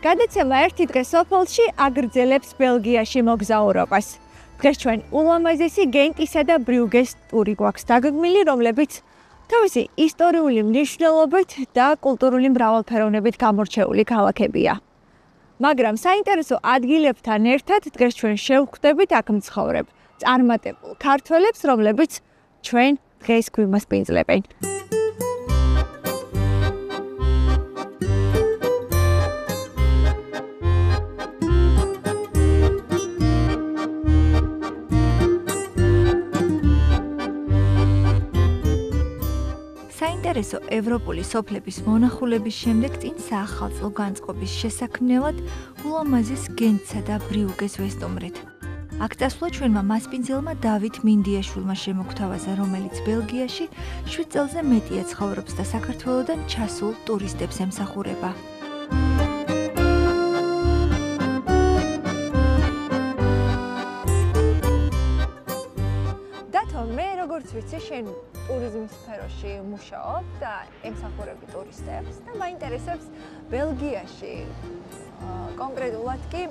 გადაცემა ერთი დღე სოფელში აგრძელებს ბელგიაში მოგზაურობას. დღეს ჩვენ ულამაზესი გენტისა და ბრიუგეს ტური გვაქვს დაგეგმილი, რომლებიც თავისი ისტორიული მნიშვნელობით და კულტურული მრავალფეროვნებით გამორჩეული ქალაქებია. მაგრამ საინტერესო ადგილებთან ერთად დღეს ჩვენ შევხვდებით აქ მცხოვრებ წარმატებულ ქართველებს, რომლებიც ჩვენ დღეს გვიმასპინძლებენ. საინტერესო ევროპული სოფლების მონახულების შემდეგ წინ საახალწლო განწყობის შესაქმნელად ულამაზეს გენტსა და ბრიუგეს ვესტუმრეთ. აქ წასვლა ჩვენმა მასპინძელმა დავით მინდიაშვილმა შემოგთავაზა, რომელიც ბელგიაში 7 წელზე მეტია ცხოვრობს და საქართველოდან ჩასულ ტურისტებს ემსახურება. მე როგორც ვიცი, შენ ტურიზმის სფეროში მუშაობ და ემსახურები ტურისტებს და მაინტერესებს ბელგიაში კონკრეტულად კი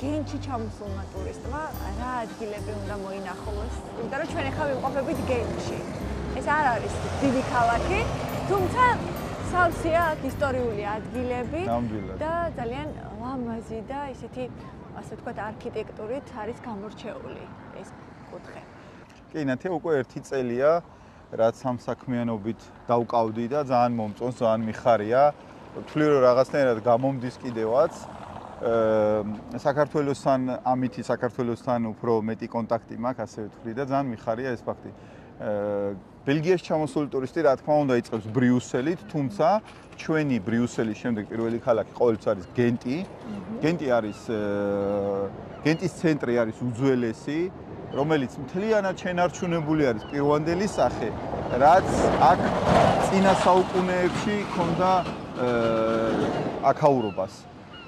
გენტში ჩამოსულმა ტურისტმა რა ადგილები უნდა მოინახულოს. იმიტომ რომ ჩვენ ახლა ვიმყოფებით გენტში. ეს არ არის დიდი ქალაქი, თუმცა სავსეა აქ ისტორიული ადგილები და ძალიან ლამაზი და ისეთი, ასე ვთქვათ, არქიტექტურით არის გამორჩეული ეს კუთხე. კი, ნათია უკვე 1 წელია, რაც ამ საქმიანობით დავკავდი და ძალიან მომწონს, ძალიან მიხარია. ვთვლი რომ რაღაცნაირად გამომდის კიდევაც. საქართველოსთან, ამითი საქართველოსთან უფრო მეტი კონტაქტი მაქვს, ასე ვთვლი და ძალიან მიხარია ეს ფაქტი. ბელგიაში ჩამოსული ტურისტი, რა თქმა უნდა, იწყებს ბრიუსელით, თუმცა ჩვენი ბრიუსელის შემდეგ პირველი ქალაქი ყოველთვის არის გენტი. გენტი არის გენტის ცენტრი არის უძველესი, რომელიც მთლიანად შენარჩუნებული არის პირვანდელი სახე, რაც აქ წინა საუკუნეებში ჰქონდა აქაურობას.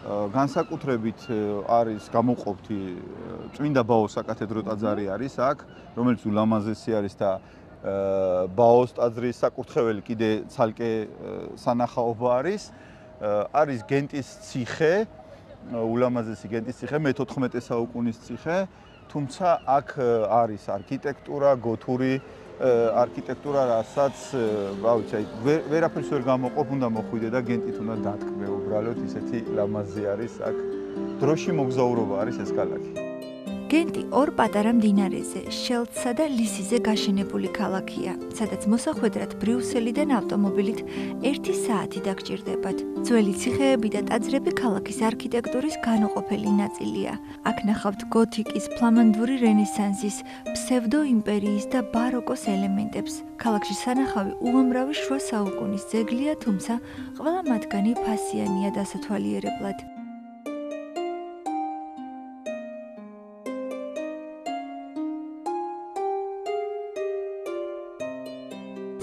განსაკუთრებით არის გამოყოფთი წმინდა ბაოს საკათედრო ტაძარი არის აქ, რომელიც ულამაზესი არის და ბაოს ტაძრის საკურთხეველი კიდე ცალკე სანახაობა არის. არის გენტის ციხე, ულამაზესი გენტის ციხე, მე-14 საუკუნის ციხე. თუმცა აქ არის არქიტექტურა, გოთური არქიტექტურა, რასაც ვიცი, ვერაფერს ვერ გამოყოფ, უნდა მოხვიდე და გენტით უნდა დატკბე, უბრალოდ ისეთი ლამაზი არის აქ. დროში მოგზაურობა არის ეს ქალაქი. გენტი ორ პატარა მდინარეზე, შელცსა და ლისიზე გაშენებული ქალაქია, სადაც მოსახვედრად ბრიუსელიდან ავტომობილით 1 საათი დაგჭირდებათ. ძველი ციხეები და ტაძრები ქალაქის არქიტექტურის განუყოფელი ნაწილია. აქ ნახავთ გოთიკის, ფლამანდური რენესანსის, ფსევდოიმპერიის და ბაროკოს ელემენტებს. ქალაქში სანახავი უამრავი შუა საუკუნის ძეგლია, თუმცა ყველა მათგანი ფასიანია დასათვალიერებლად.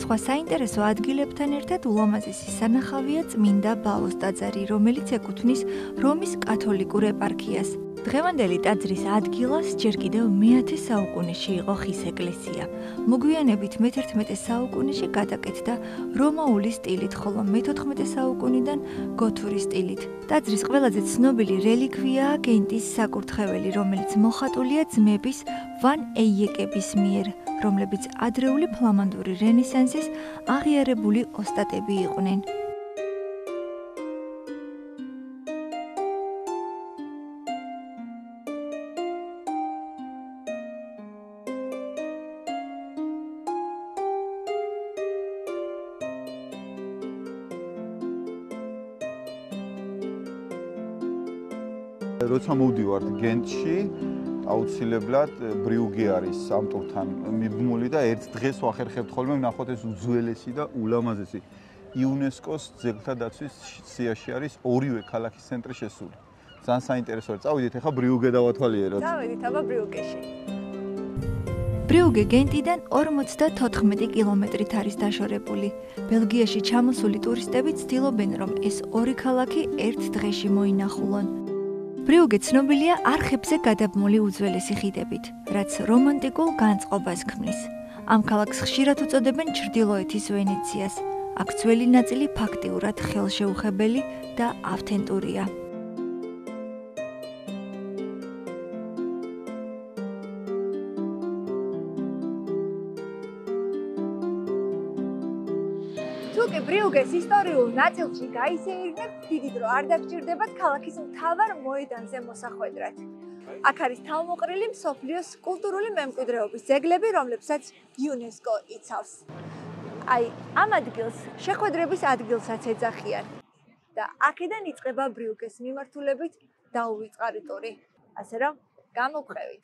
სხვა საინტერესო ადგილებთან ერთად ულამაზესი სანახავია წმინდა ბაოს ტაძარი, რომელიც ეკუთვნის რომის კათოლიკურ ეპარქიას. დღევანდელი ტაძრის ადგილას ჯერ კიდევ მე-10 საუკუნეში იყო ხის ეკლესია. მოგვიანებით მე-11 საუკუნეში გადაკეთდა რომაული სტილით, ხოლო მე-14 საუკუნიდან გოთური სტილით. ტაძრის ყველაზე ცნობილი რელიკვიაა გენტის საკურთხეველი, რომელიც მოხატულია ძმების ვან ეიეკების მიერ, რომლებიც ადრეული ფლამანდური რენესანსის აღიარებული ოსტატები იყვნენ. როცა მოვდივართ გენტში, აუცილებლად ბრიუგე არის ამ ტურთან მიბმული და ერთ დღეს ვახერხებთ ხოლმე ვნახოთ ეს უძველესი და ულამაზესი იუნესკოს ძეგლთა დაცვის სიაში არის ორივე ქალაქის ცენტრი შესული. ძალიან საინტერესოა. წავიდეთ ახლა ბრიუგე დავათვალიეროთ. წავედით აბა ბრიუგეში. ბრიუგე გენტიდან 54 კილომეტრით არის დაშორებული. ბელგიაში ჩამოსული ტურისტები ცდილობენ, რომ ეს ორი ქალაქი ერთ დღეში მოინახულონ. ბრიუგე ცნობილია არხებზე გადაბმული უძველესი ხიდებით, რაც რომანტიკულ განწყობას ქმნის. ამ ქალაქს ხშირად უწოდებენ ჩრდილოეთის ვენეციას. აქ ძველი ნაწილი ფაქტიურად ხელშეუხებელი და ავთენტურია. ბრიუგეს ისტორიულ ნაწილში გაისეირნებთ, დიდი დრო არ დაგჭირდებათ ქალაქის მთავარ მოედანზე მოსახვედრად. აქ არის თავმოყრილი მსოფლიოს კულტურული მემკვიდრეობის ძეგლები, რომლებსაც UNESCO იცავს. აი, ამ ადგილს შეხვედრების ადგილსაც ეძახიან და აქედან იწყება ბრიუგეს მიმართულებით დაუვიწყარი ტური. ასე რომ, გამოვყევით.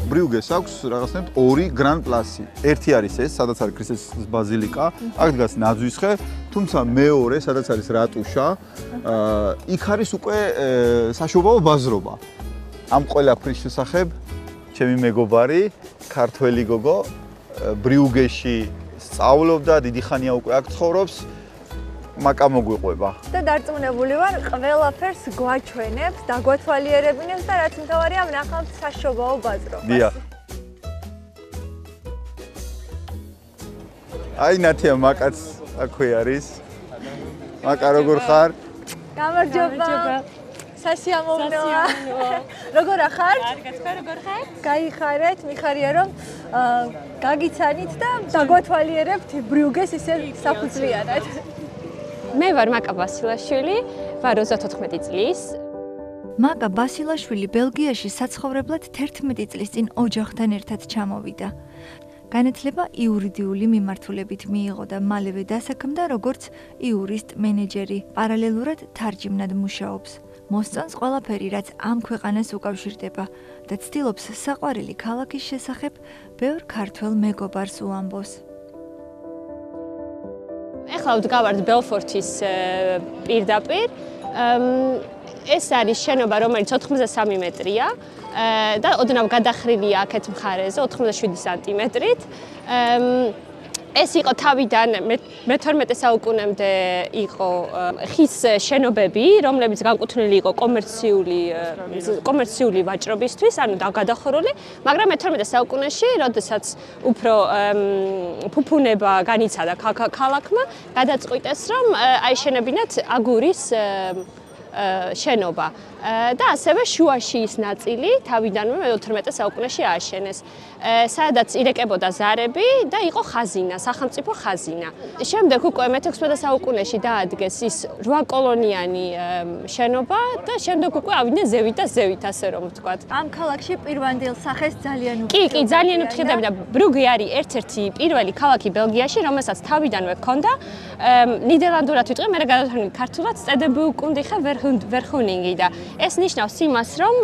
ბრიუგეს აქვს რაღაცნაირად ორი გრან პლასი. ერთი არის ეს, სადაც არის ქრისტეს ბაზილიკა, აქ დგას ნაძვისხე, თუმცა მეორე, სადაც არის რატუშა, იქ არის უკვე საშობაო ბაზრობა. ამ ყველაფრის შესახებ ჩემი მეგობარი, ქართველი გოგო, ბრიუგეში სწავლობდა, დიდი ხანია უკვე აქ ცხოვრობს. მაკა მოგვიყვება. და დარწმუნებული ვარ, ყველაფერს გვაჩვენებს, დაგვათვალიერებინებს და რაც მთავარია, ვნახავთ საშობაო ბაზრობას. დიახ. აი ნათია მაკაც აქვე არის. მაკა როგორ ხარ? გამარჯობა. სასიამოვნოა. როგორ ახართ? კარგად, როგორ ხარ? გაიხარეთ, მიხარია რომ გაგიცანით და დაგვათვალიერებთ ბრიუგეს ისე საფუძვლიანად. მე ვარ მაკა ბასილაშვილი, ვარ 34 წლის. მაკა ბასილაშვილი ბელგიაში საცხოვრებლად 11 წლის წინ ოჯახთან ერთად ჩამოვიდა. განათლება იურიდიული მიმართულებით მიიღო და მალევე დასაქმდა როგორც იურისტ მენეჯერი, პარალელურად თარჯიმნად მუშაობს. მოსწონს ყველაფერი, რაც ამ ქვეყანას უკავშირდება და ცდილობს საყვარელი ქალაქის შესახებ ბევრ ქართველ მეგობარს უამბოს. ეხლა ვდგავართ ბელფორტის პირდაპირ. ეს არის შენობა, რომელიც 83 მეტრია და ოდნავ გადახრილია აქეთ მხარეზე 87 სანტიმეტრით. ეს იყო თავიდან მე-12 საუკუნემდე იყო ხის შენობები, რომლებიც განკუთვნილი იყო კომერციული ვაჭრობისთვის, ანუ გადახურული, მაგრამ მე-12 საუკუნეში, როდესაც უფრო ფუფუნება განიცადა ქალაქმა, გადაწყვიტეს, რომ აეშენებინათ აგურის შენობა და ასევე შუაში ის ნაწილი თავიდანვე მე-12 საუკუნეში ააშენეს. სადაც ირეკებოდა ზარები და იყო ხაზინა, სახელმწიფო ხაზინა. შემდეგ უკვე მე-16 საუკუნეში დაადგეს ის 8 კოლონიანი შენობა და შემდეგ უკვე ავიდნენ ზევით და ზევით, ასე რომ ვთქვათ. ამ ქალაქში პირვანდელ სახეს ძალიან კი, ძალიან უთხილდება და ბრუგე არის ერთ-ერთი პირველი ქალაქი ბელგიაში, რომელსაც თავიდანვე ჰქონდა ნიდერლანდურად ვიტყვი, მე გადავთვალე ქართულად სტედებუკუნდიხე ვერხუნინგი და ეს ნიშნავს იმას, რომ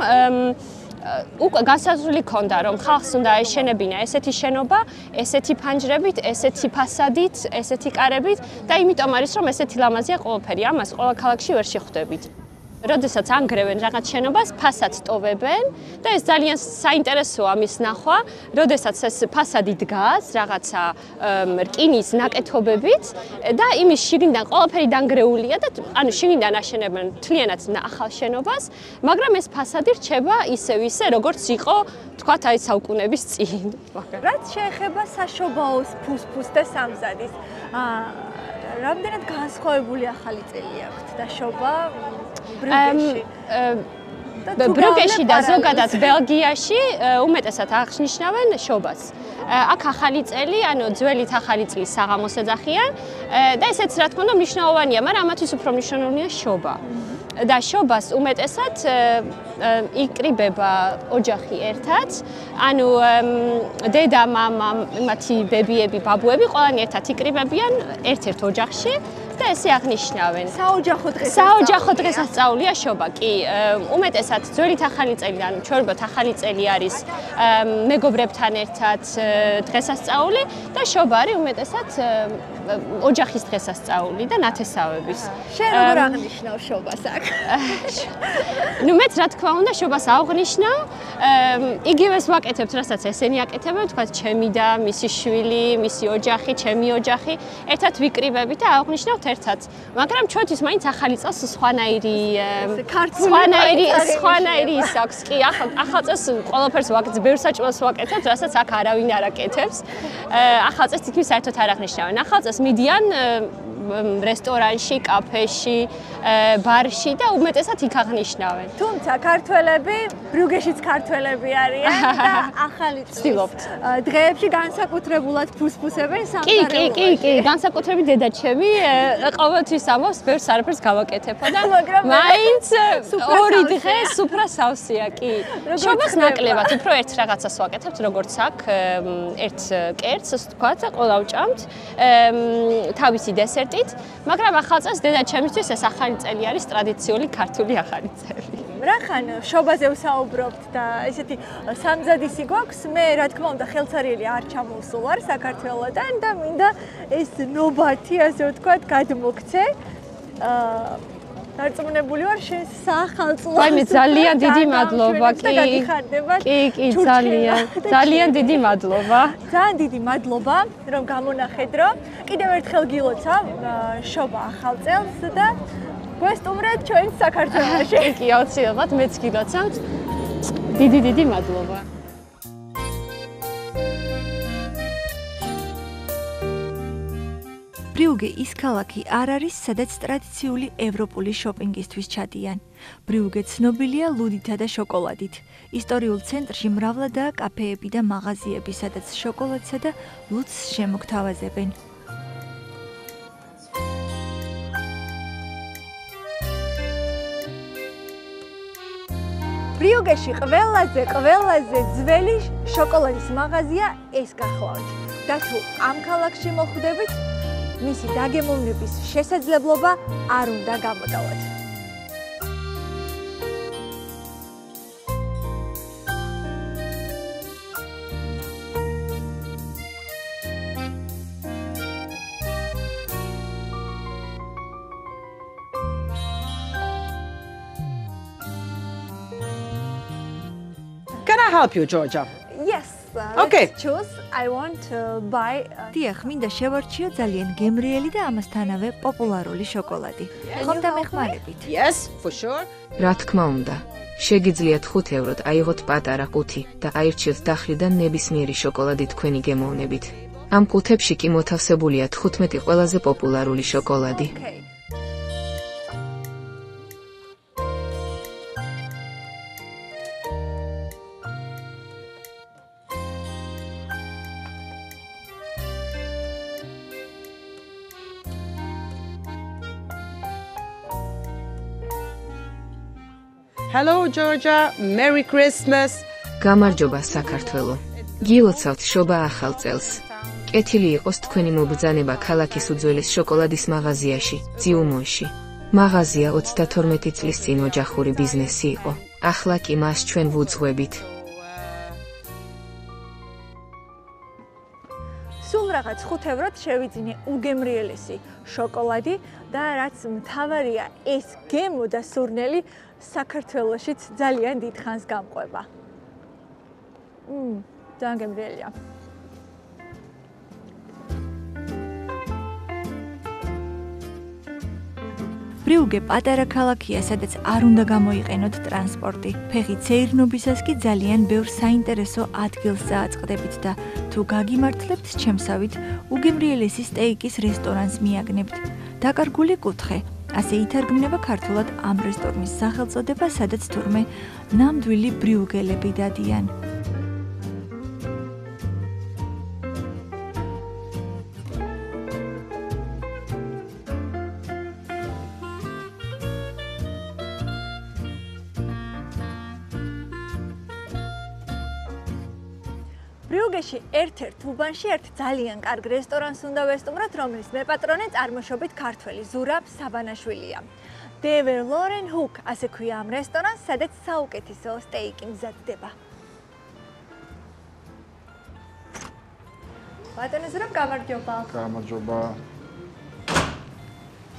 უკვე განსაზღვრული ჰქონდა, რომ ხალხს უნდა ეშენებინა ესეთი შენობა, ესეთი ფანჯრებით, ესეთი ფასადით, ესეთი კარებით და იმიტომ არის, რომ ესეთი ლამაზია ყველაფერი. ამას ყველა ქალაქში ვერ შეხვდებით. როდესაც ანგრევენ რაღაც შენობას, ფასადს ტოვებენ და ეს ძალიან საინტერესოა მის ნახვა, როდესაც ეს ფასადი დგას რაღაცა რკინის ნაკეთობებით და იმის შიგნიდან ყველაფერი დანგრეულია და ანუ შიგნიდან აშენებენ მთლიანად ახალ შენობას, მაგრამ ეს ფასადი რჩება ისე როგორც იყო, თქვათ აი საუკუნეების წინ. რაც შეეხება საშობაოს ფუსფუს და სამზადის, რამდენად განსხვავებული ახალი წელი აქვს დაშვება ბრუგეში. ბრუგეში და ზოგადად ბელგიაში უმეტესად აღნიშნავენ შობას. აქ ახალი წელი, ანუ ძველით ახალი წლის საღამოს ეძახიან და ესეც რა თქმა უნდა მნიშვნელოვანია, მაგრამ ამათვის უფრო მნიშვნელოვანია შობა. და შობას უმეტესად იკრიბება ოჯახი ერთად, ანუ დედა, მამა, მათი ბებიები, ბაბუები ყველანი ერთად იკრიბებიან ერთ-ერთ ოჯახში და ესე აღნიშნავენ. საოჯახო დღესასწაულია შობა, კი. უმეტესად ძველით ახალი წელი, ანუ ჩვეულებრივ ახალი წელი არის მეგობრებთან ერთად დღესასწაული და შობა არის უმეტესად ოჯახის დღესასწაული და ნათესავების. შენ როგორ აღნიშნავ შობას აქ? ნუ მეც რა თქმა უნდა შობას აღნიშნავ, იგივეს ვაკეთებთ, რასაც ესენი აკეთებენ, თქვა ჩემი და მისი შვილი, მისი ოჯახი, ჩემი ოჯახი, ერთად ვიკრიბებით და აღნიშნავთ ერთად, მაგრამ ჩვენთვის მაინც ახალი წელს სხვანაირი ის აქვს. კი, ახალ წელს ყველაფერს ბევრ საჭმელს ვაკეთებთ, რასაც აქ არავინ არ აკეთებს. ახალ წელს თითქმის საერთოდ არ აღნიშნავენ. ახალ წელს მიდიან რესტორანში, კაფეში, ბარში და უმეტესად იქ აღნიშნავენ. თუმცა ქართველები, ბრიუგეშიც ქართველები არიან და ახალი წლის დღეებში განსაკუთრებულად ფუსფუსებენ სამზარეულოში. კი, განსაკუთრებით დედაჩემი ყოველთვის ამბობს, ბევრს არაფერს გავაკეთებო და მაინც ორი დღე სუფრა სავსეა, კი. შობას ნაკლებად, უფრო ერთ რაღაცას ვაკეთებთ, როგორც აქ, ერთ კერძს, ასე ვთქვათ, ყველა ვჭამთ, თავისი დესერტი. მაგრამ ახალ წელს დედაჩემისთვის ეს ახალი წელი არის ტრადიციული ქართული ახალი წელი. რახან შობაზე ვსაუბრობთ და ესეთი სამზადისი გვაქვს, მე რა თქმა უნდა ხელცარიელი არ ჩამოვსულ ვარ საქართველოდან და მინდა ეს ნობათი, ასე ვთქვათ, გადმოგცე. დარწმუნებული ვარ შენ სახალწლო. აი მე ძალიან დიდი მადლობა, კი, ძალიან დიდი მადლობა. ძალიან დიდი მადლობა, რომ გამონახედრო. კიდევ ერთხელ გილოცავ შობა ახალ წელს და გვესტუმრეთ ჩვენს საქართველოში. კი, აუცილებლად მეც გილოცავთ. დიდი მადლობა. ბრიუგე ის ქალაქი არ არის, სადაც ტრადიციული ევროპული შოპინგისთვის ჩადიან. ბრიუგე ცნობილია ლუდითა და შოკოლადით. ისტორიულ ცენტრში მრავლადაა კაფეები და მაღაზიები, სადაც შოკოლადსა და ლუდს შემოგთავაზებენ. ბრიუგეში ყველაზე ძველი შოკოლადის მაღაზია ეს გახლავთ. და თუ ამ ქალაქში მოხვდებით, მისი დაგემოვნების შესაძლებლობა არ უნდა გამოტოვოთ. Can I help you, Georgia? Yes. Okay. Choose. I want to buy. დიახ, მინდა შევარჩიო ძალიან გემრიელი და ამასთანავე პოპულარული შოკოლადი. ხომ დამეხმარებით? Yes, for sure. რა თქმა უნდა. შეგიძლიათ 5 ევროთ აიღოთ პატარა ყუთი და აირჩიოთ დახლიდან ნებისმიერი შოკოლადი თქვენი გემოვნებით. ამ ყუთებში კი მოთავსებულია 15 ყველაზე პოპულარული შოკოლადი. Okay. Hello, Georgia. Merry Christmas. გამარჯობა საქართველო. გილოცავთ შობა ახალ წელს. კეთილი იყოს თქვენი მობრძანება ქალაქის უძველეს შოკოლადის მაღაზიაში, ძიუმოში. მაღაზია 32 წლის წინ ოჯახური ბიზნესი იყო. ახლა კი მას ჩვენ ვუძღვებით. სულ რაღაც 5 ევროთ შევიძინე უგემრიელესი შოკოლადი და რაც მთავარია, ეს გემო და სურნელი საქართველოშიც ძალიან დიდხანს გამყვება. ძალიან გემრიელია. ბრიუგე პატარა ქალაქია, სადაც არ უნდა გამოიყენოთ ტრანსპორტი. ფეხით სეირნობისას კი ძალიან ბევრ საინტერესო ადგილს წააწყდებით და თუ გაგიმართლებთ ჩემსავით, უგემრიელესი სტეიკის რესტორანს მიაგნებთ. დაკარგული კუთხე. ასე ითარგმნება ქართულად ამ რესტორნის სახელწოდება, სადაც თურმე ნამდვილი ბრიუგელები დადიან. ბრიუგეში ერთ-ერთ უბანში ერთ ძალიან კარგ რესტორანს უნდა ვესტუმროთ, რომლის მეპატრონე წარმოშობით ქართველი ზურაბ საბანაშვილია. De Verloren Hook, ასე ქვია ამ რესტორანს, სადაც საუკეთესო სტეიკი მზადდება. ბატონო ზურაბ, გამარჯობა. გამარჯობა.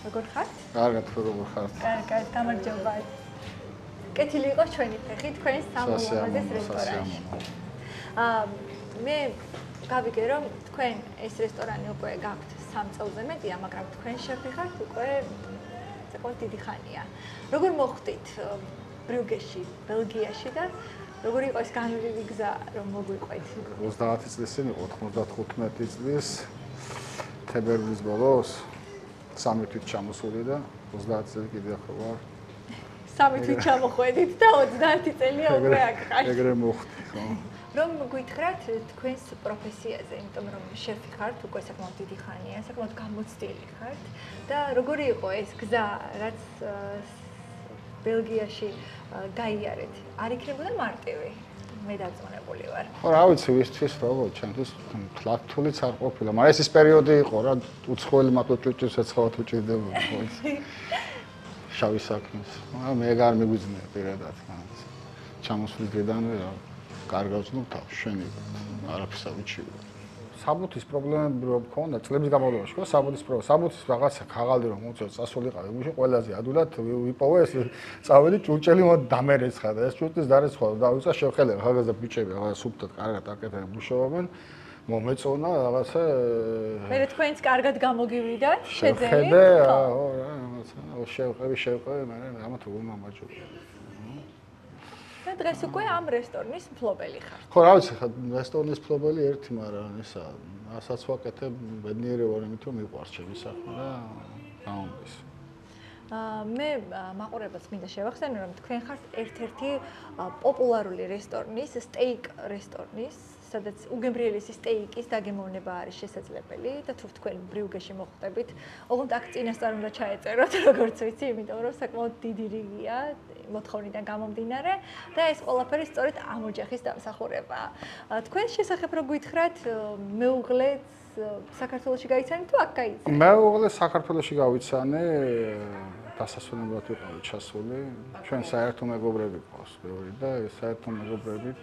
როგორ ხართ? კარგად, როგორ ხართ? კარგად, გამარჯობა. კეთილი იყოს ჩვენი ფეხი თქვენ სამულამაზეს რესტორანში. მე გავიგე რომ თქვენ ეს რესტორანი უკვე გაქვთ 3 წელზე მეტია, მაგრამ თქვენ შეფი ხართ უკვე საკმაოდ დიდი ხანია. როგორ მოხდით ბრიუგეში, ბელგიაში და როგორ იყო ეს განვლილი გზა, რომ მოგვიყვეთ? 30 წლის წინ იყო 95 წლის თებერვლის ბოლოს 3 თვით ჩამოსული და 30 წელი კიდე ახლა ვარ. 3 თვით ჩამოხვედით და 30 წელია უკვე აქ ხარ. ეგრე მოხდი, ხო? რომ გითხრათ თქვენს პროფესიაზე, იმიტომ რომ შეფი ხართ, უკვე საკმაოდ დიდი ხანია, საკმაოდ გამოცდილი ხართ და როგორი იყო ეს გზა, რაც ბელგიაში გაიარეთ? არ იქნებოდა მარტივი? მე დარწმუნებული ვარ. ხო, რა ვიცი, ვისთვის როგორ, ჩემთვის თლათულიც არ ყოფილა, მაგრამ ეს პერიოდი იყო რა, უცხოელი მარტო ჭუჭუს ეცხავათ უჭირდებოდა, ხო იცი. შავი საქმის. მაგრამ მე არ მიგვიძნია პირადად, მაგას. ჩამოსვლის დღიდანვე რა, კარგავს ნუ თავს, შენი არაფერს არ უჩივი. საბუთის პრობლემები რო მქონდა წლების განმავლობაში, ხო, საბუთის რაღაცა ხაღალდი რომ მოწევ წასულიყავი, გუშინ ყველაზე ადულად ვიპოვე ეს წავედი ჭურჭელი მოდ დამერეცხა და ეს ჭურჭლის დარეცხვა და დავიწყე შევხელე რაღაცა ბიჭები რაღაცა სუფთად კარგად აკეთებენ მუშაობენ მომეწონა რაღაცა მე თქვენც კარგად გამოგივიდათ შეძენით შევხედე ხო რა რაღაცა შევყევი მაგრამ ამათ როგორ მომაჯობია და დღეს უკვე ამ რესტორნის მფლობელი ხარ. ხო, რა ვიცი, რესტორნის მფლობელი ერთი, მაგრამ ისა, ასაც ვაკეთებ ბედნიერი ვარ, იმით რომ მიყვარს ჩემი საქმე და გამომდის. მე მაყურებელს მინდა შევახსენო, რომ თქვენ ხართ ერთ-ერთი პოპულარული რესტორნის, სტეიკ რესტორნის, სადაც უგემრიელესი სტეიკის დაგემოვნება არის შესაძლებელი და თუ თქვენ ბრიუგეში მოხვდებით, ოღონდ აქ წინასწარ უნდა ჩაეწეროთ, როგორც ვიცი, იმიტომ რომ საკმაოდ დიდი რიგია მოთხოვნიდან გამომდინარე და ეს ყველაფერი სწორედ ამ ოჯახის დამსახურებაა. თქვენ შესახებ რო გითხრათ, მეუღლეც საქართველოში გაიცანე თუ აქ გაიცანე? მეუღლე საქართველოში გავიცანე, დასასვენებლად ვიყავი ჩასული. ჩვენ საერთო მეგობრები გვყავს ბევრი და საერთო მეგობრებით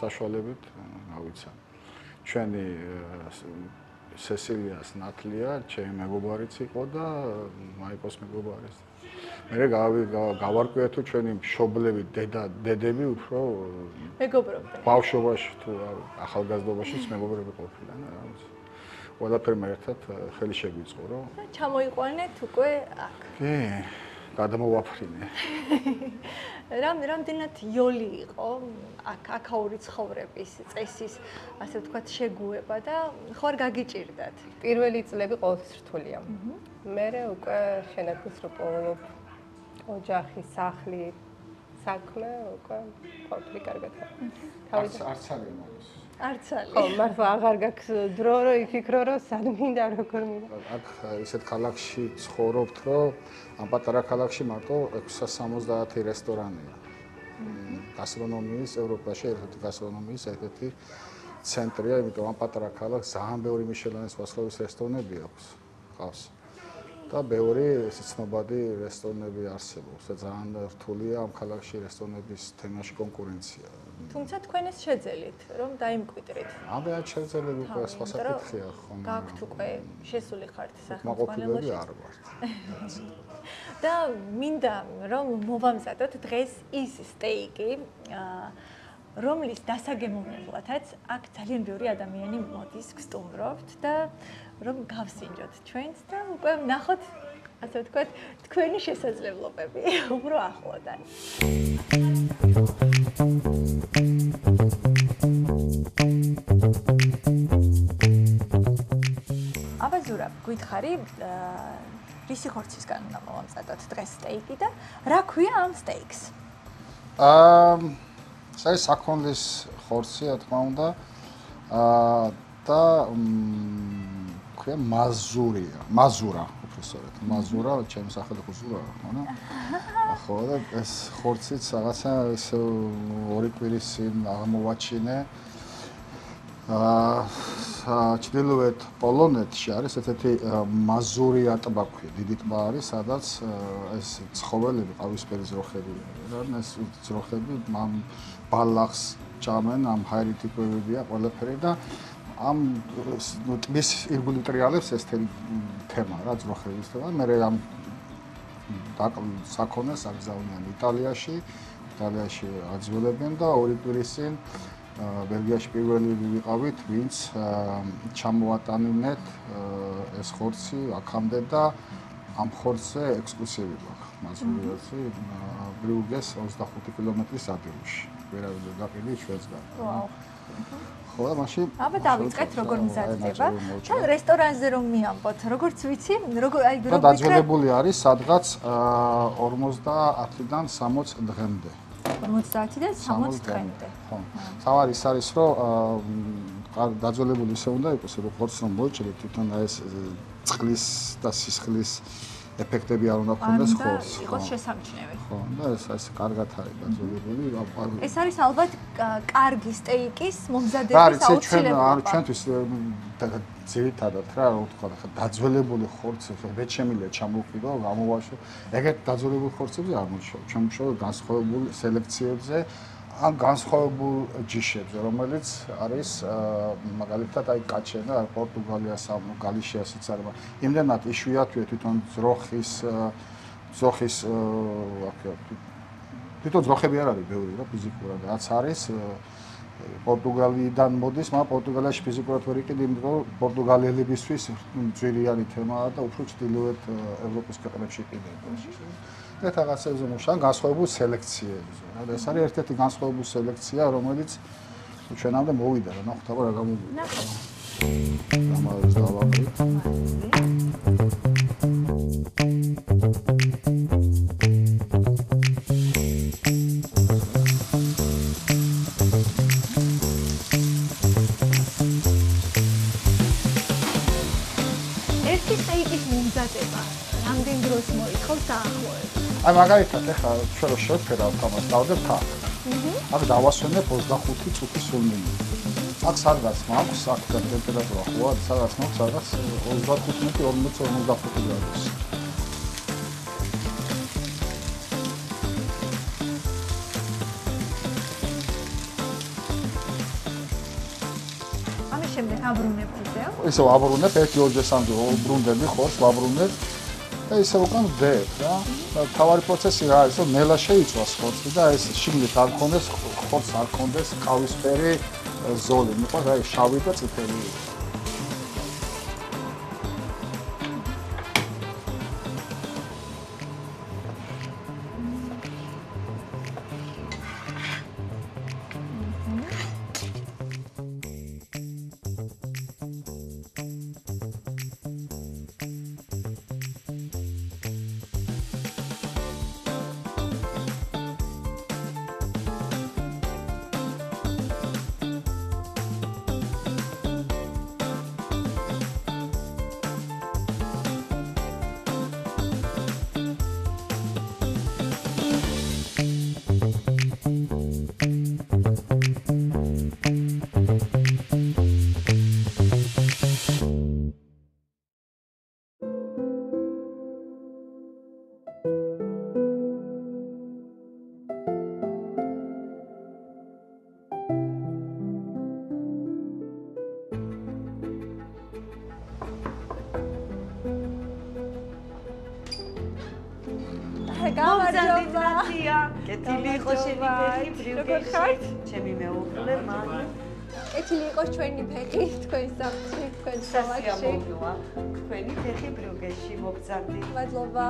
საშუალებით გავიცანე. ჩვენი სესილიას ნათლია, ჩემი მეგობარიც იყო და მაიკოს მეგობარიც. მე გავარკვიე თუ ჩვენი მშობლები, დედები უფრო მეგობრობდნენ. ბავშვობაში თუ ახალგაზრდობაშიც მეგობრები ყოფილან, რა ვიცი. ყველაფერმა ერთად ხელი შეგვიწყო, რომ ჩამოიყვანეთ უკვე აქ. კი, გადამოვაფრინე. რამდენად იოლი იყო აქაური ცხოვრების წესის, ასე ვთქვათ, შეგუება და ხო არ გაგიჭირდათ? პირველი წლები ყოველთვის რთულია. მერე უკვე შენახვის რო პოულობ ოჯახი, სახლი, საქმე უკვე ყოველთვის კარგად. არც არის მაგას. არც არის. ხო, მართლა აღარ გაქვს დრო რო იფიქრო რომ სად მინდა როგორ მინდა. აქ ისეთ ქალაქში ცხოვრობთ, რომ ამ პატარა ქალაქში მარტო 670 რესტორანია. გასტრონომიის ევროპაში ერთ-ერთი გასტრონომიის ერთ-ერთი ცენტრია, იმიტომ ამ პატარა ქალაქს ძალიან ბევრი მიშელანის ვასლავის რესტორნები აქვს. ყავს. და ბევრი ცნობადი რესტორნები არსებობს და ძალიან რთულია ამ ქალაქში რესტორნების თემაში კონკურენცია. თუმცა თქვენ ეს შეძელით, რომ დაიმკვიდრით. ამე არ შეძელები უკვე სხვა საკითხია ხომ. გაქვთ უკვე შესული ხართ სახელმწიფოში არ ვართ. და მინდა რომ მოვამზადოთ დღეს ის სტეიკი, რომლის დასაგემოვნებლათაც აქ ძალიან ბევრი ადამიანი მოდის, გსტუმრობთ და რომ გავსინჯოთ ჩვენც და უკვე ვნახოთ, ასე ვთქვათ, თქვენი შესაძლებლობები უფრო ახლოდან. აბაზურა, გითხარი, რისი ხორცისგან უნდა მოვამზადოთ დღეს სტეიკი და რა ქვია ამ სტეიკს? ეს საქონლის ხორცია, თქმა უნდა. და ქვია მაზურა, უფრო სწორედ. მაზურა, ჩემი სახელი ხო ზურაა, ხო? ხო, და ეს ხორციც რაღაცა ეს ორი კვირის წინ აღმოვაჩინე. ჩრდილოეთ პოლონეთში არის ერთ-ერთი მაზურია ტბა ქვია, დიდი ტბა არის, სადაც ეს ცხოველები, ყავისფერი ძროხები, ეს ძროხები ბალახს ჭამენ, ამ ჰაერითი კვებებია ყველაფერი და ამ ტბის ირგვლივ ტრიალებს ეს თემა რა ძროხების თემა. მე ამ საქონელს აგზავნიან იტალიაში აძველებენ და ორი კვირის წინ ბელგიაში პირველი ვიყავით, ვინც ჩამოატანინეთ ეს ხორცი აქამდე და ამ ხორცზე ექსკლუზივი გვაქვს. მასულიაში ბრიუგეს 25 კილომეტრის ადრეში. ვერავინ გაყიდი ჩვენსგან. ვაუ. ხო და მაშინ აბა დავიწყეთ როგორ მზადდება. თან რესტორანზე რომ მიამბოთ, როგორც ვიცი, როგორ აი და დაძველებული არის სადღაც 50-დან 60 დღემდე. 50-დან 60 დღემდე. ხო. თავარი ის არის, რომ დაძველებული ისე უნდა იყოს, რომ ხორცს რომ მოიჭრით, თვითონ ეს წყლის და სისხლის ეფექტები არ უნდა ქონდეს ხორცს. იყოს შესამჩნევი. ხო, და ეს კარგად არის დაძველებული. ეს არის ალბათ კარგი სტეიკის მომზადების აუცილებლობა. ჩვენთვის ძირითადად რა ვთქვა, დაძველებული ხორცი ვეჩემილია ჩამოვყიდო, გამოვაშო. ეგეთ დაძველებული ხორცებზე არ მუშაობ. ჩვენ მუშაობ განსხვავებულ სელექციებზე, ან განსხვავებულ ჯიშებზე, რომელიც არის მაგალითად აი კაჩენა, პორტუგალიას, გალიშიასაც არის. იმდენად იშვიათია თვითონ ძროხის თვითონ ძროხები არ არის ბევრი რა ფიზიკურად, რაც არის პორტუგალიიდან მოდის, მაგრამ პორტუგალიაში ფიზიკურად ვერ იყიდი, იმიტომ რომ პორტუგალიელებისთვის ძვირიანი თემაა და უფრო ჩრდილოეთ ევროპის ქვეყნებში იყიდება. და რაღაცებზე მუშაობ განსხვავებულ სელექციებზე. რა ეს არის ერთ-ერთი განსხვავებული სელექცია, რომელიც ჩვენამდე მოვიდა რა, ნახოთ აბა რა გამოვიდა. ნახოთ. გამარჯვება დავაყრით. ერთი სტეიკის მომზადება რამდენ დროს მოითხოვს დაახლოებით? აი მაგალითად ეხლა ჩვენ რო შევფერავთ ამას, დავდებ აქ. აქ დავასვენებ 25 წუთი სულ მინუტი. აქ სადღაც მაქვს აქ ტემპერატურა ხო არის, სადღაც მაქვს სადღაც 35-40-45 გრადუსი. ამის შემდეგ აბრუნებ ისევ? ისე ვაბრუნებ, ერთ-ორ სამდე ვბრუნდები ხორცს, ვაბრუნებ და ისე უკან ვდებ რა. თავარი პროცესი რა არის, რომ ნელა შეიწვას ხორცი და ეს შიგნით არ ქონდეს ხორცს არ ქონდეს ყავისფერი ზოლი, მიყვარს აი შავი და წითელი. გამარჯობა. კეთილი იყოს შენი ფეხი ბრიუგეში. ჩემი მეუღლე მარი. კეთილი იყოს ჩვენი ფეხი თქვენ საფრთხე, თქვენ სალაქსში. თქვენი ფეხი ბრიუგეში მოგზავნით. მადლობა.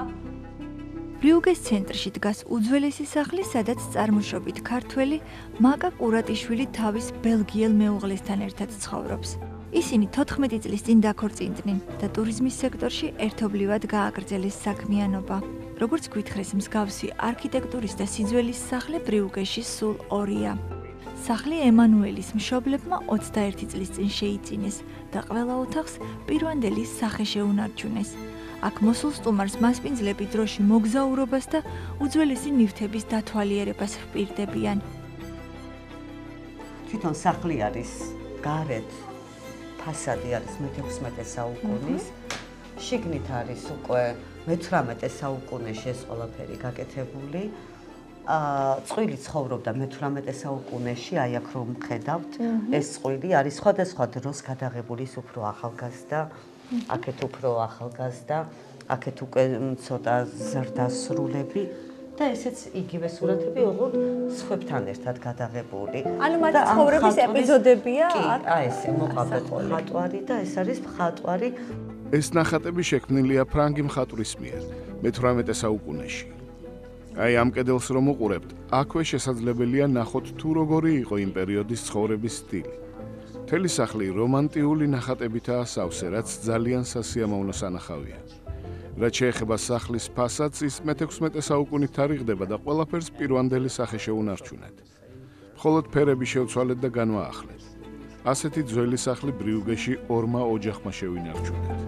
ბრიუგეს ცენტრში დგას უძველესი სახლი, სადაც წარმოშობით ქართველი მაკა კურატიშვილი თავის ბელგიელ მეუღლესთან ერთად ცხოვრობს. ისინი 14 წლის წინ დაქორწინდნენ და ტურიზმის სექტორში ერთობლივად გააგრძელეს საქმიანობა. როგორც გვითხრეს, მსგავსი არქიტექტურის და სიძველის სახლი ბრიუგეში სულ 2-ია. სახლი ემანუელის მშობლებმა 21 წლის წინ შეიწინეს და ყველა ოთახს პირვანდელი სახე შეუნარჩუნეს. აქ მოსულ სტუმარს მასპინძლები დროში მოგზაურობას და უძველესი ნივთების დათვალიერებას ჰპირდებიან. თვითონ სახლი არის გარეთ ფასადი არის მე-16 საუკუნის. შიგნით არის უკვე მე-18 საუკუნეში ეს ყველაფერი გაკეთებული. წყვილი ცხოვრობდა მე-18 საუკუნეში, აი აქ რომ ხედავთ, ეს წყვილი არის სხვადასხვა დროს გადაღებული, ის უფრო ახალგაზრდა, აქეთ უფრო ახალგაზრდა, აქეთ უკვე ცოტა ზრდასრულები და ესეც იგივე სურათები ოღონდ სხვებთან ერთად გადაღებული. ანუ მათი ცხოვრების ეპიზოდებია აქ? კი, ეს მოყავდა მხატვარი და ეს არის მხატვარი. ეს ნახატები შექმნილია ფრანგი მხატვრის მიერ მე-18 საუკუნეში. აი ამ კედელს რომ უყურებთ, აქვე შესაძლებელია ნახოთ თუ როგორი იყო იმ პერიოდის ცხოვრების სტილი. მთელი სახლი რომანტიული ნახატებითაა სავსე, რაც ძალიან სასიამოვნო სანახავია. რაც შეეხება სახლის ფასადს, ის მე-16 საუკუნით თარიღდება და ყველაფერს პირვანდელი სახე შეუნარჩუნეთ. მხოლოდ ფერები შევცვალეთ და განვაახლეთ. ასეთი ძველი სახლი ბრიუგეში ორმა ოჯახმა შევინარჩუნეთ.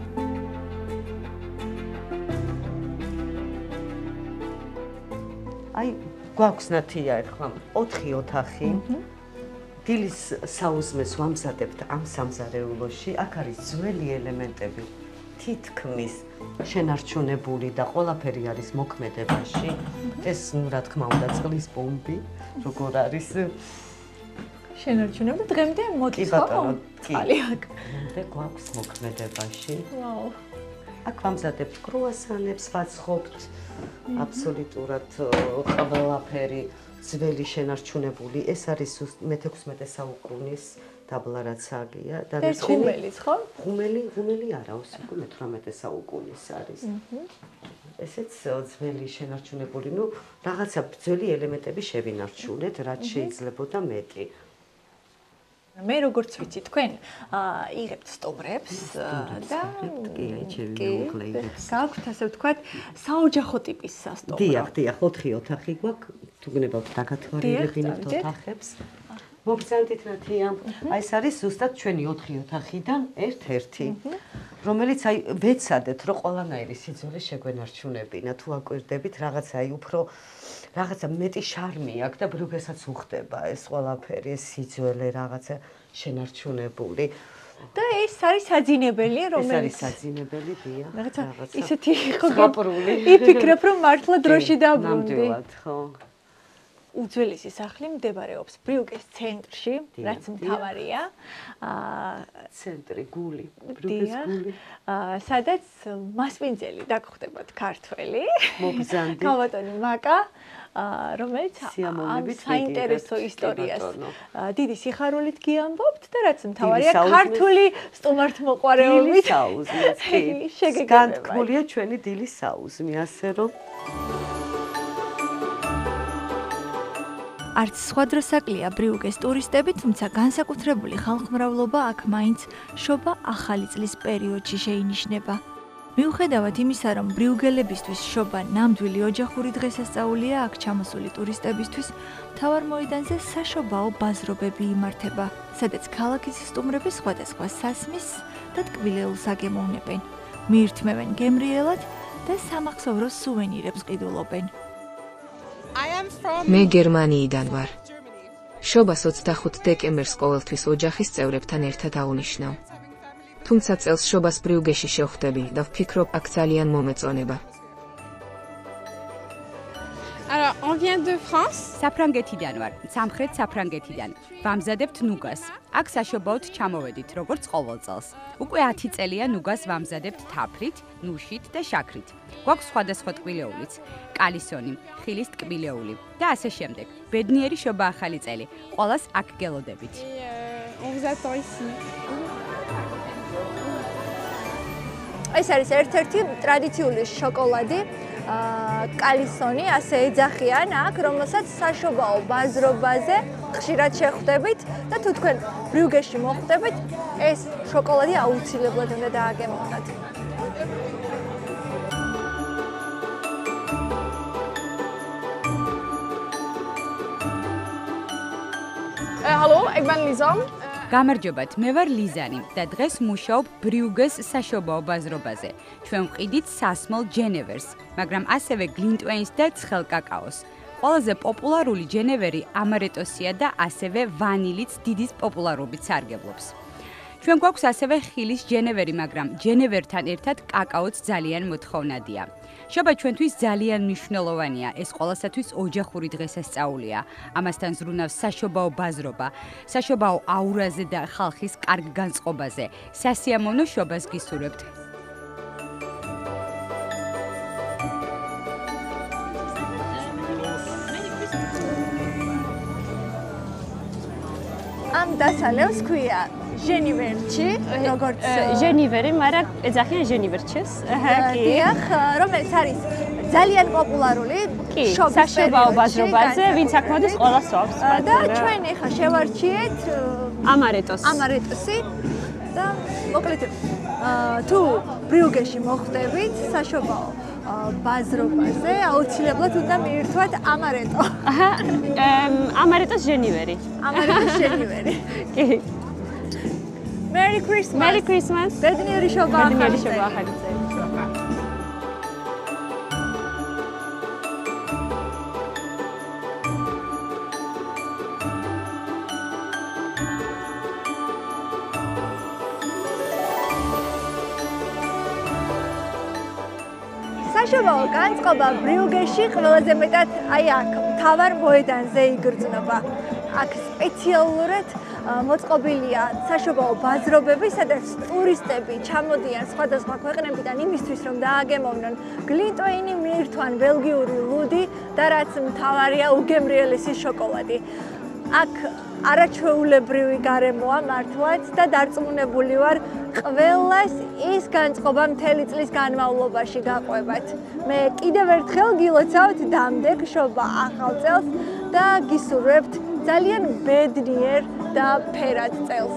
აი, გვაქვს ნათია ერთხმა 4 ოთახი. დილის საუზმეს ვამზადებთ ამ სამზარეულოში. აქ არის ძველი ელემენტები, თითქმის შენარჩუნებული და ყველაფერი არის მოქმედებაში. ეს, რა თქმა უნდა, წყლის პომპი, როგორ არის შენარჩუნებული დღემდე მოდის ხო? წყალი აქ. დღემდე გვაქვს მოქმედებაში. ვაუ. აქ ვამზადებთ კრუასანებს, ვაცხობთ. აბსოლუტურად ყველაფერი ძველი შენარჩუნებული. ეს არის მე-16 საუკუნის დაბლა რაც აგია და ეს ღუმელის ხო? ღუმელი არა, უკვე მე-18 საუკუნის არის. ესეც ძველი შენარჩუნებული, ну, რაღაცა ძველი ელემენტები შევინარჩუნეთ, რაც შეიძლებოდა მეტი. მე როგორც ვიცი თქვენ იღებთ სტუმრებს და გაქვთ ასე ვთქვათ საოჯახო ტიპის სასტუმრო. დიახ, 4 ოთახი გვაქვს, თუ გნებავთ დაგათვალიერებინებთ ოთახებს. მოგზანდით ნათია. აი ეს არის ზუსტად ჩვენი 4 ოთახიდან ერთ-ერთი, რომელიც აი ვეცადეთ, რომ ყველანაირი სიძველე შეგვენარჩუნებინა. თუ აკვირდებით, რაღაცა აი უფრო რაღაცა მეტი შარმი აქვს და ბრიუგესაც უხდება ეს ყველაფერი, ეს სიძველე რაღაცა შენარჩუნებული. და ეს არის საძინებელი, რომელიც ეს არის საძინებელი, დიახ. რაღაცა ისეთი იყო გაპრული. იფიქრებ, რომ მართლა დროში დაბრუნდი. ნამდვილად, ხო. უძველესი სახლი მდებარეობს ბრიუგეს ცენტრში, რაც მთავარია. ცენტრი, გული, ბრიუგეს გული. სადაც მასპინძელი დაგხვდებათ ქართველი. მოგზანდი. ქალბატონი მაკა, რომელიც ამ საინტერესო ისტორიას დიდი სიხარულით გიამბობთ და რაც მთავარია ქართული სტუმართმოყვარეობით. დილის საუზმეც კი. განთქმულია ჩვენი დილის საუზმე, ასე რომ არც სხვა დროს აკლია ბრიუგეს ტურისტები, თუმცა განსაკუთრებული ხალხმრავლობა აქ მაინც შობა ახალი წლის პერიოდში შეინიშნება. მიუხედავად იმისა, რომ ბრიუგელებისთვის შობა ნამდვილი ოჯახური დღესასწაულია, აქ ჩამოსული ტურისტებისთვის მთავარ მოედანზე საშობაო ბაზრობები იმართება, სადაც ქალაქის სტუმრები სხვადასხვა სასმის და ტკბილეულს აგემოვნებენ, მიირთმევენ გემრიელად და სამახსოვრო სუვენირებს ყიდულობენ. მე გერმანიიდან ვარ. შობას 25 დეკემბერს ყოველთვის ოჯახის წევრებთან ერთად აუნიშნავ. თუმცა წელს შობას ბრიუგეში შევხვდები და ვფიქრობ, აქ ძალიან მომეწონება. Alors, on vient de France. საფრანგეთიდან ვარ, სამხრეთ საფრანგეთიდან. ვამზადებთ ნუგას. აქ საშობაოდ ჩამოვედით, როგორც ყოველ წელს. უკვე 10 წელია ნუგას ვამზადებთ თაფლით, ნუშით და შაქრით. გვაქვს სხვადასხვა ტკბილეულიც, კალისონი, ხილის ტკბილეული და ასე შემდეგ. ბედნიერი შობა ახალი წელი. ყველას აქ გელოდებით. On vous attend ici. ეს არის ერთ-ერთი ტრადიციული შოკოლადი, კალისონი, ასე ეძახიან აქ, რომელსაც საშობაო ბაზრობაზე ხშირად შეხვდებით და თუ თქვენ ბრიუგეში მოხვდებით, ეს შოკოლადი აუცილებლად უნდა დააგემოვნათ. Hallo, ik ben Lisa. გამარჯობათ, მე ვარ ლიზანი და დღეს მუშაობ ბრიუგეს საშობაო ბაზრობაზე. ჩვენ ვყიდით სასმელ ჯენევერს, მაგრამ ასევე გლინტვეინს და ცხელ კაკაოს. ყველაზე პოპულარული ჯენევერი ამარეტოსია და ასევე ვანილიც დიდი პოპულარობით სარგებლობს. ჩვენ გვაქვს ასევე ხილის ჯენევერი, მაგრამ ჯენევერთან ერთად კაკაოც ძალიან მოთხოვნადია. შობა ჩვენთვის ძალიან მნიშვნელოვანია, ეს ყველასათვის ოჯახური დღესასწაულია. ამასთან ზრუნავს საშობაო ბაზრობა, საშობაო აურაზე და ხალხის კარგ განწყობაზე. სასიამოვნო შობას გისურვებთ. დასალევს ქვია ჟენივერჩი, როგორც ჟენივერი, მაგრამ ეძახიან ჟენივერჩეს. დიახ, რომელიც არის ძალიან პოპულარული საშობაო ბაზრობაზე, ვინც აქ მოდის, ყველა სწავს. და ჩვენ ახლა შევარჩიეთ ამარეტოსი და მოკლედ თუ ბრიუგეში მოხვდებით საშობაო ბაზრობაზე, აუცილებლად უნდა მიირთვათ ამარეტო. ამარეტოს ჟენივერი. ამარეტოს ჟენივერი. კი. Merry Christmas. Merry Christmas. ბედნიერი შობა ახალი წელი. საშობაო განწყობა ბრიუგეში ყველაზე მეტად აი აქ მთავარ მოედანზე იგრძნობა. აქ სპეციალურად მოწყობილია საშობაო ბაზრობები, სადაც ტურისტები ჩამოდიან სხვადასხვა ქვეყნებიდან იმისთვის, რომ დააგემოვნონ გლინტვეინი, მიირთვან ბელგიური ლუდი და რაც მთავარია უგემრიელესი შოკოლადი. აქ არაჩვეულებრივი გარემოა მართლაც და დარწმუნებული ვარ, ყველას ის განწყობა მთელი წლის განმავლობაში გაყვებათ. მე კიდევ ერთხელ გილოცავთ დამდეგ შობა ახალ წელს და გისურვებთ ძალიან ბედნიერ და ფერად წელს.